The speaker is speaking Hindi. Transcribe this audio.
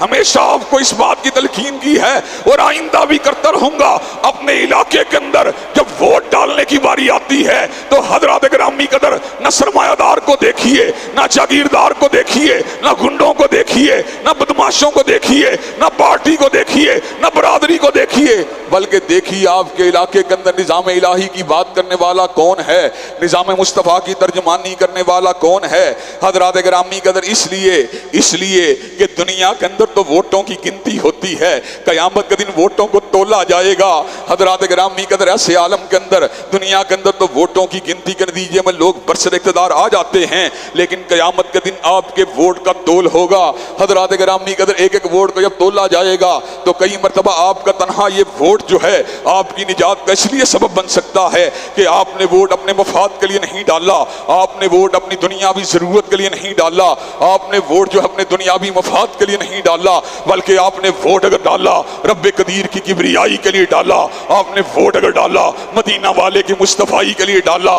हमेशा आपको इस बात की तलकीन की है और आइंदा भी करता रहूंगा। अपने इलाके के अंदर जब वोट डालने की बारी आती है तो हजरात गिरामी कदर न सरमायादार को देखिए, न जागीरदार को देखिए, न गुंडों को देखिए, न बदमाशों को देखिए, न पार्टी को देखिए, न बरादरी को देखिए, बल्कि देखिए आपके इलाके के अंदर निजाम इलाही की बात करने वाला कौन है, निजाम मुस्तफा की तर्जमानी करने वाला कौन है। हजरात गिरामी कदर इसलिए कि दुनिया के अंदर तो वोटों की गिनती होती है, कयामत के दिन वोटों को तोला जाएगा। हजरात गिरामी कदर ऐसे आलम के अंदर दुनिया के अंदर तो वोटों की गिनती के नतीजे में लोग बरसर इक़्तिदार आ जाते हैं, लेकिन कयामत के दिन आपके वोट का तोल होगा। हजरात गिरामी कदर एक एक वोट को जब तोला जाएगा तो कई मरतबा आपका तनहा ये वोट जो है आपकी निजात का इसलिए सबब बन सकता है कि आपने वोट अपने मफाद के लिए नहीं डाला, आपने वोट अपनी दुनियावी जरूरत के लिए नहीं डाला, आपने वोट जो अपने दुनियावी मफाद के लिए नहीं डाला, बल्कि आपने वोट अगर डाला रब्बे कदीर की किबरियाई के लिए डाला, आपने वोट अगर डाला मदीना वाले की मुस्तफाई के लिए डाला।